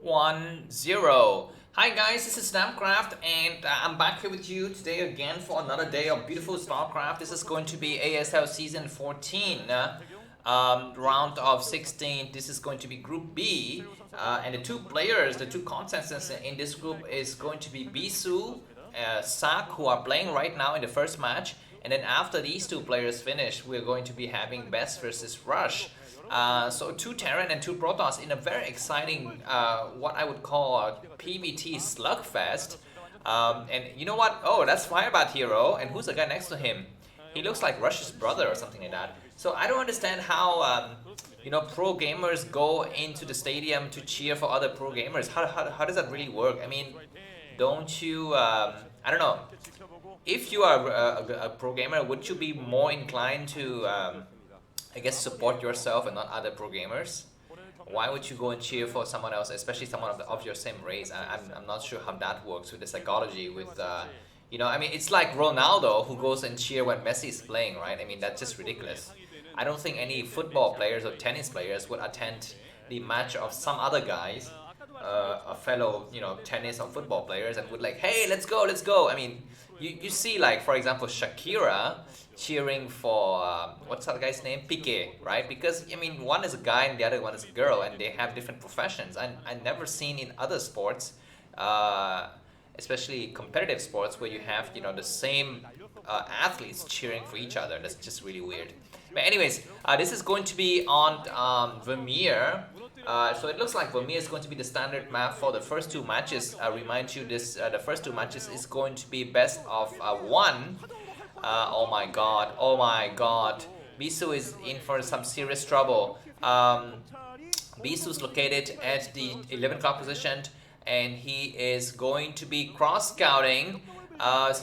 1-0. Hi guys, this is Starcraft and I'm back here with you today again for another day of beautiful Starcraft. This is going to be ASL Season 14, round of 16. This is going to be Group B, and the two contestants in this group is going to be Bisu, Ssak, who are playing right now in the first match, and then after these two players finish, we're going to be having Best versus Rush. So two Terran and two Protoss in a very exciting, what I would call a PvT slugfest. And you know what? Oh, that's Firebat Hero. And who's the guy next to him? He looks like Rush's brother or something like that. So I don't understand how, pro gamers go into the stadium to cheer for other pro gamers. How does that really work? I mean, don't you, I don't know. If you are a pro gamer, would you be more inclined to I guess support yourself and not other pro gamers? Why would you go and cheer for someone else, especially someone of your same race? I'm not sure how that works with the psychology. With I mean, it's like Ronaldo who goes and cheer when Messi is playing, right? I mean, that's just ridiculous. I don't think any football players or tennis players would attend the match of some other guys, a fellow, tennis or football players, and would like, hey, let's go, let's go. I mean, you see, like, for example, Shakira cheering for what's that guy's name, Piqué, right? Because I mean, one is a guy and the other one is a girl, and they have different professions. And I never seen in other sports, especially competitive sports, where you have the same athletes cheering for each other. That's just really weird. But anyways, this is going to be on Vermeer. So it looks like Vermeer is going to be the standard map for the first two matches. I remind you, the first two matches is going to be best of one. Oh my god, oh my god. Bisu is in for some serious trouble. Bisu is located at the 11 o'clock position, and he is going to be cross-scouting.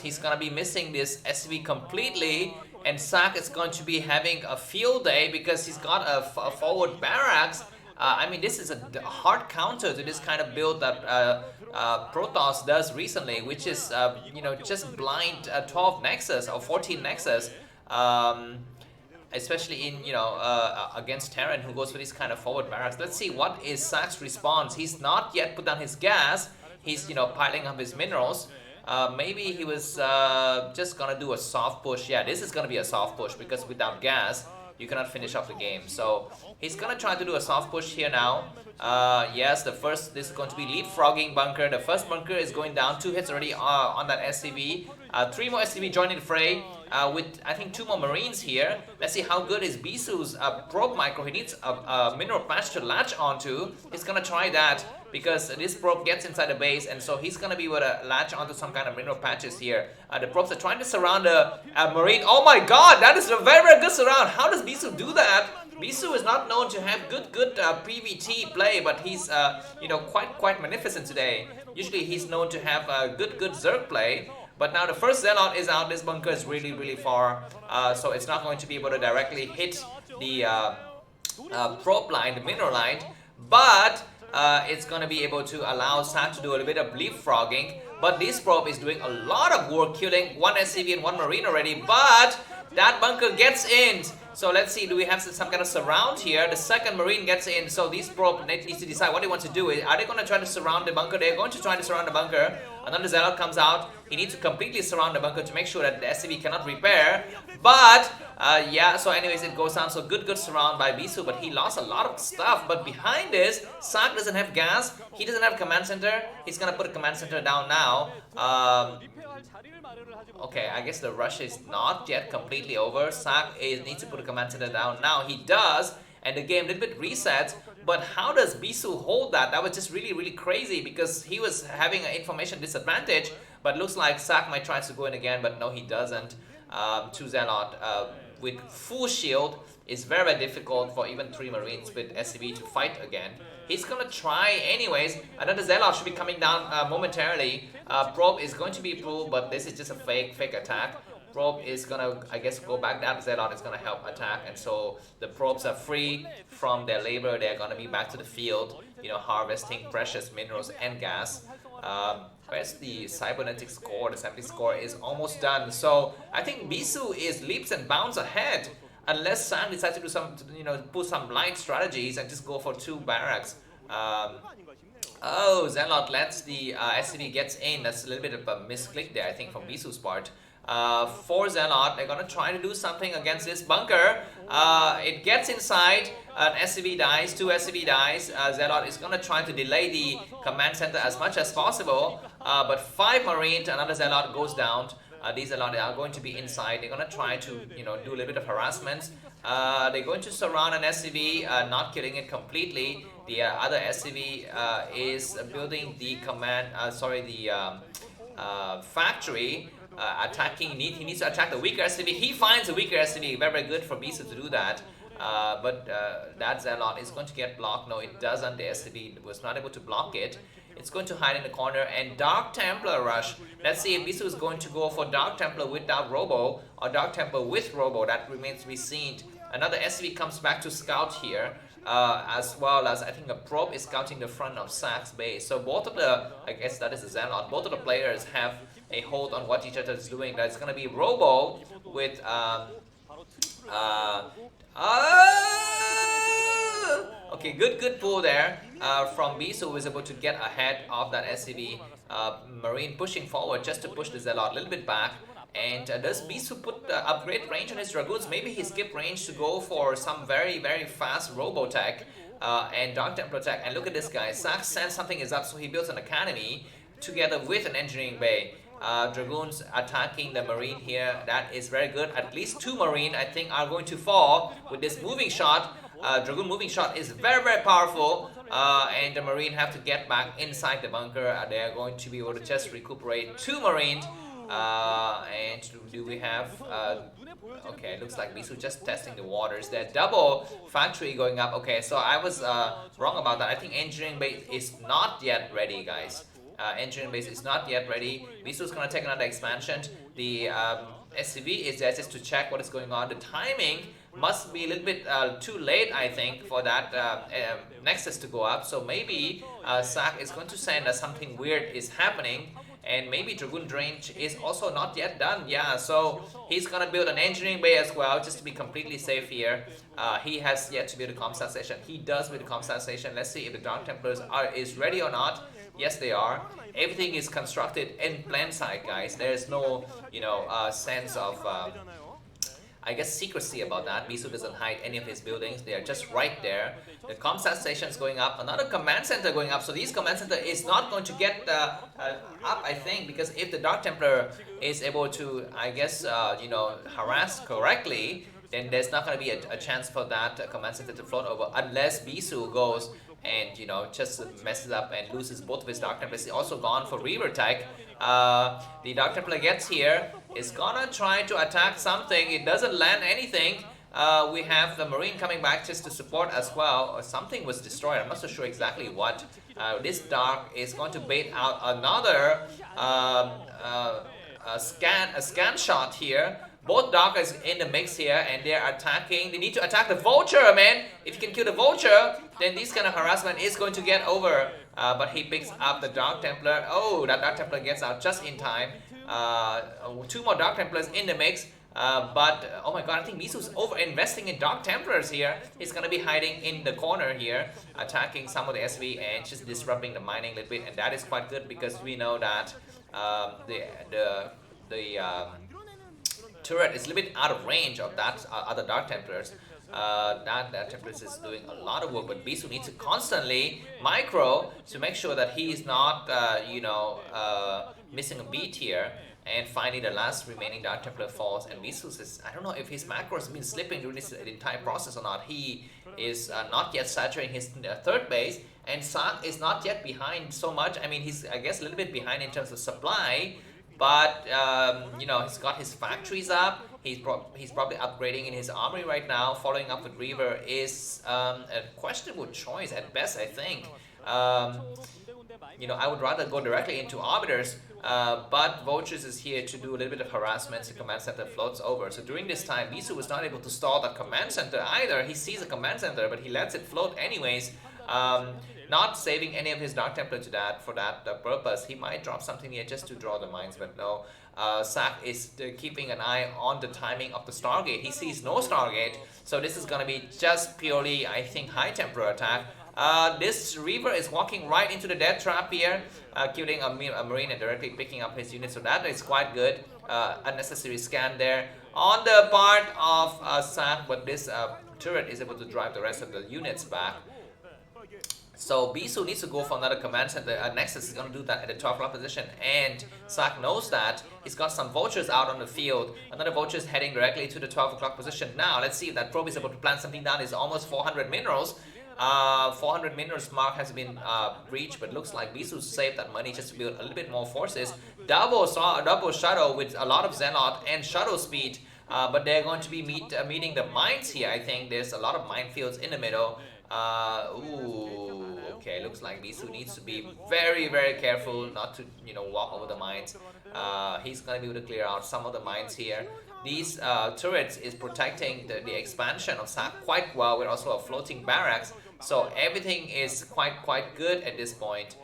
He's going to be missing this SV completely, and Ssak is going to be having a field day because he's got a forward barracks. I mean, this is a hard counter to this kind of build that Protoss does recently, which is, just blind 12 Nexus or 14 Nexus, especially in, against Terran, who goes for this kind of forward barracks. Let's see, what is Sakk's response? He's not yet put down his gas. He's, piling up his minerals. Maybe he was just gonna do a soft push. Yeah, this is gonna be a soft push because without gas, you cannot finish off the game. So he's gonna try to do a soft push here now. Yes, this is going to be leapfrogging bunker. The first bunker is going down. 2 hits already on that SCV. 3 more SCV joining the fray with, I think, 2 more Marines here. Let's see how good is Bisu's probe micro. He needs a mineral patch to latch onto. He's gonna try that because this probe gets inside the base, and so he's gonna be able to latch onto some kind of mineral patches here. The probes are trying to surround a Marine. Oh my god, that is a very, very good surround. How does Bisu do that? Bisu is not known to have good PvT play, but he's quite magnificent today. Usually he's known to have good Zerg play, but now the first Zealot is out. This bunker is really, really far, so it's not going to be able to directly hit the probe line, the mineral line, but it's going to be able to allow Ssak to do a little bit of leapfrogging. But this probe is doing a lot of work, killing 1 SCV and 1 Marine already, but that bunker gets in. So let's see, do we have some kind of surround here? The second Marine gets in, so these probe needs to decide what they want to do. Are they going to try to surround the bunker? They're going to try to surround the bunker. Another Zealot comes out. He needs to completely surround the bunker to make sure that the SCV cannot repair. But, yeah, so anyways, it goes down. So good surround by Bisu, but he lost a lot of stuff. But behind this, Ssak doesn't have gas. He doesn't have command center. He's going to put a command center down now. Okay, I guess the rush is not yet completely over. Ssak needs to put a command center down. Now he does, and the game a little bit resets. But how does Bisu hold that? That was just really, really crazy because he was having an information disadvantage. But looks like Ssak might try to go in again, but no, he doesn't. 2 Zealot with full shield is very, very difficult for even 3 Marines with SCV to fight again. He's gonna try anyways. Another Zealot should be coming down momentarily. Probe is going to be pulled, but this is just a fake attack. Probe is gonna, I guess, go back. That Zealot is gonna help attack, and so the probes are free from their labor. They're gonna be back to the field, harvesting precious minerals and gas. Where's the cybernetic score? The sampling score is almost done. So I think Bisu is leaps and bounds ahead. Unless Ssak decides to do some, put some light strategies and just go for 2 barracks. Oh, Zenlot lets the SCV gets in. That's a little bit of a misclick there, I think, from Bisu's part. For Zenlot, they're gonna try to do something against this bunker. It gets inside. An SCV dies, two SCV dies. Zenlot is gonna try to delay the command center as much as possible. But 5 Marine to another Zenlot goes down. These Zenlot are going to be inside. They're gonna try to, do a little bit of harassment. They're going to surround an SCV, not killing it completely. The other SCV is building the factory, attacking. He needs to attack the weaker SCV. He finds a weaker SCV. Very, very good for Bisu to do that. But that Zealot is going to get blocked. No, it doesn't. The SCV was not able to block it. It's going to hide in the corner, and Dark Templar rush. Let's see if Bisu is going to go for Dark Templar without Robo or Dark Templar with Robo. That remains to be seen. Another SCV comes back to scout here, as well as I think a probe is scouting the front of Sack's base. So both of the, I guess that is a Zealot, both of the players have a hold on what each other is doing. That's going to be Robo with okay, good pull there from Bisu, who was able to get ahead of that SCV. Marine pushing forward just to push the Zealot a little bit back. And does Bisu put upgrade range on his Dragoons? Maybe he skipped range to go for some very, very fast Robotech and Dark Templar tech. And look at this guy. Ssak sense something is up, so he builds an academy together with an engineering bay. Dragoons attacking the Marine here. That is very good. At least 2 Marine, I think, are going to fall with this moving shot. Dragoon moving shot is very, very powerful. And the Marine have to get back inside the bunker. They are going to be able to just recuperate 2 Marines. And do we have... okay, looks like Bisu just testing the waters. There, double factory going up. Okay, so I was wrong about that. I think engineering base is not yet ready, guys. Engineering base is not yet ready. Bisu is going to take another expansion. The SCV is there just to check what is going on. The timing must be a little bit too late, I think, for that Nexus to go up. So maybe Ssak is going to send us something weird is happening. And maybe Dragoon Range is also not yet done. Yeah, so he's gonna build an engineering bay as well, just to be completely safe here. He has yet to build a comsat station. He does build a comsat station. Let's see if the Dark Templars is ready or not. Yes, they are. Everything is constructed in plain sight, guys. There is no, sense of, I guess, secrecy about that. Bisu doesn't hide any of his buildings. They are just right there. The comsat station is going up. Another command center going up. So this command center is not going to get up, I think, because if the Dark Templar is able to, I guess, harass correctly, then there's not going to be a chance for that command center to float over unless Bisu goes and, just messes up and loses both of his Dark Templars. He's also gone for Reaver Tech. The Dark Templar gets here. Is gonna try to attack something. It doesn't land anything. We have the Marine coming back just to support as well. Something was destroyed. I'm not so sure exactly what. This Dark is going to bait out another scan shot here. Both Dark is in the mix here, and they're attacking. They need to attack the Vulture, man. If you can kill the Vulture, then this kind of harassment is going to get over. But he picks up the Dark Templar. Oh, that Dark Templar gets out just in time. 2 more Dark Templars in the mix. But, oh my god, I think Bisu's over-investing in Dark Templars here. He's gonna be hiding in the corner here, attacking some of the SV and just disrupting the mining a little bit. And that is quite good because we know that the turret is a little bit out of range of that other Dark Templars. That Templars is doing a lot of work, but Bisu needs to constantly micro to make sure that he is not, missing a beat here. And finally, the last remaining Dark Templar falls, and Bisu says, I don't know if his macro has been slipping during this entire process or not. He is not yet saturating his third base, and Ssak is not yet behind so much. I mean, he's, I guess, a little bit behind in terms of supply, but, he's got his factories up. He's probably upgrading in his armory right now. Following up with Reaver is a questionable choice at best, I think. I would rather go directly into Arbiters, but Vultures is here to do a little bit of harassment. The command center floats over. So during this time, Bisu was not able to stall the command center either. He sees a command center, but he lets it float anyways. Not saving any of his Dark Templar for that purpose. He might drop something here just to draw the mines, but no. Ssak is keeping an eye on the timing of the Stargate. He sees no Stargate, so this is going to be just purely, I think, high Templar attack. This Reaver is walking right into the death trap here, killing a Marine and directly picking up his unit, so that is quite good. Unnecessary scan there on the part of Ssak, but this turret is able to drive the rest of the units back. So Bisu needs to go for another command center. Nexus is going to do that at the 12 o'clock position, and Ssak knows that. He's got some vultures out on the field. Another vulture is heading directly to the 12 o'clock position. Now let's see if that probe is able to plant something down. It's almost 400 minerals. 400 minerals mark has been reached, but looks like Bisu saved that money just to build a little bit more forces. Double shuttle with a lot of Zealot and shuttle speed. But they're going to be meeting the mines here. I think there's a lot of minefields in the middle. Okay, looks like Bisu needs to be very, very careful not to, walk over the mines. He's gonna be able to clear out some of the mines here. These turrets is protecting the expansion of Ssak quite well, with also a floating barracks. So everything is quite good at this point.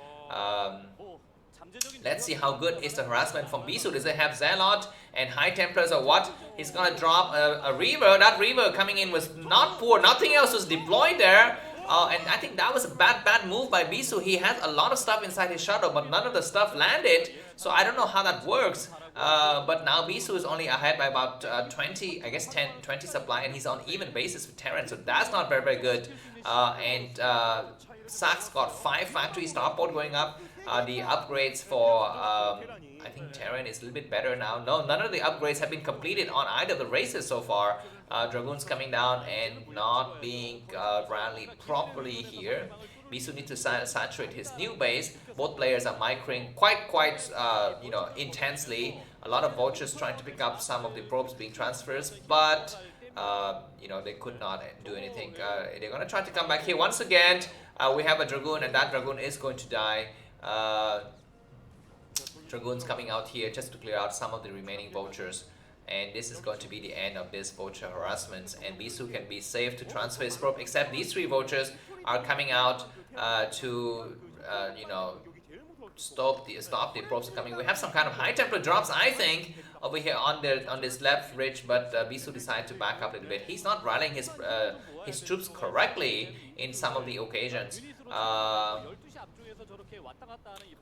Let's see how good is the harassment from Bisu. Does it have Zealot and High Templars or what? He's gonna drop a Reaver. That Reaver coming in was not poor. Nothing else was deployed there. And I think that was a bad move by Bisu. He has a lot of stuff inside his shuttle, but none of the stuff landed. So I don't know how that works. But now Bisu is only ahead by about 20, I guess 20 supply, and he's on even basis with Terran. So that's not very, very good. Ssak's got 5 factory starport going up. The upgrades for I think Terran is a little bit better now. No, none of the upgrades have been completed on either of the races so far. Dragoons coming down and not being rallied properly here. Bisu needs to saturate his new base. Both players are micring quite intensely. A lot of vultures trying to pick up some of the probes being transfers, but they could not do anything. They're gonna try to come back here once again. We have a Dragoon, and that Dragoon is going to die. Dragoons coming out here just to clear out some of the remaining vultures, and this is going to be the end of this vulture harassment, and Bisu can be safe to transfer his probe, except these 3 vultures are coming out to stop the probes coming. We have some kind of High Templar drops, I think, over here on this left ridge, but Bisu decided to back up a little bit. He's not rallying his troops correctly in some of the occasions.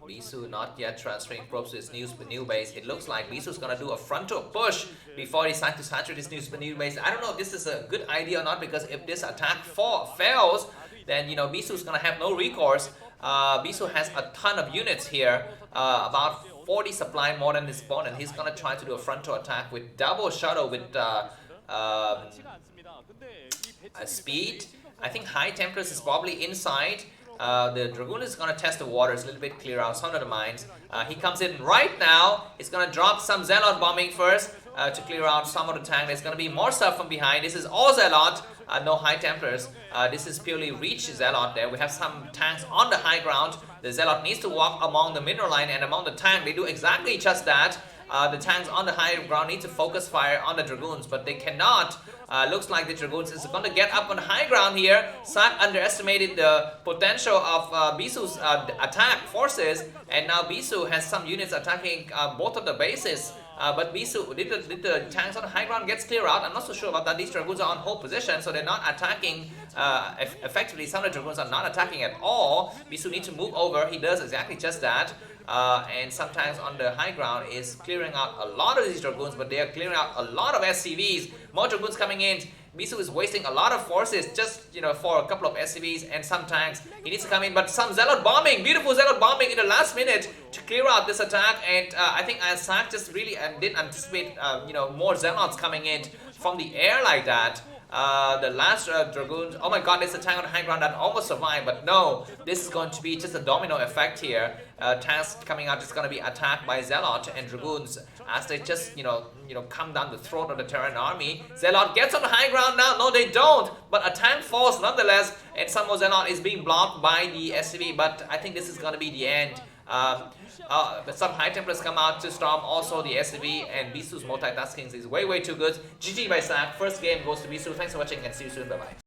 Bisu not yet transferring probes to his new base. It looks like Bisu's gonna do a frontal push before he decides to saturate his new base. I don't know if this is a good idea or not, because if this attack fails, then Bisu's gonna have no recourse. Bisu has a ton of units here, about 40 supply more than his opponent. He's gonna try to do a frontal attack with double shuttle with speed. I think High Templars is probably inside. The Dragoon is going to test the waters a little bit, clear out some of the mines. He comes in right now. He's going to drop some Zealot bombing first to clear out some of the tank. There's going to be more stuff from behind. This is all Zealot, no High Templars. This is purely reach Zealot there. We have some tanks on the high ground. The Zealot needs to walk among the mineral line and among the tank. They do exactly just that. The tanks on the high ground need to focus fire on the Dragoons, but they cannot. Looks like the Dragoons is going to get up on the high ground here. Ssak underestimated the potential of Bisu's attack forces, and now Bisu has some units attacking both of the bases. But Bisu, did the tanks on the high ground gets clear out? I'm not so sure about that. These Dragoons are on hold position, so they're not attacking effectively. Some of the Dragoons are not attacking at all. Bisu needs to move over. He does exactly just that. And sometimes on the high ground is clearing out a lot of these Dragoons, but they are clearing out a lot of SCVs. More Dragoons coming in. Bisu is wasting a lot of forces just for a couple of SCVs and some tanks. He needs to come in, but some Zealot bombing, beautiful Zealot bombing in the last minute to clear out this attack. And I think Ssak just really didn't anticipate more Zealots coming in from the air like that. The last Dragoons, oh my god, there's a tank on the high ground that almost survived, but no, this is going to be just a domino effect here. Tanks coming out is going to be attacked by Zealot and Dragoons as they just, come down the throat of the Terran army. Zealot gets on the high ground now. No, they don't, but a tank falls nonetheless, and some of Zealot is being blocked by the SCV, but I think this is going to be the end. But some High Templars come out to storm also the SCV, and Bisu's multitasking is way too good. GG by Ssak. First game goes to Bisu. Thanks for watching and see you soon. Bye bye.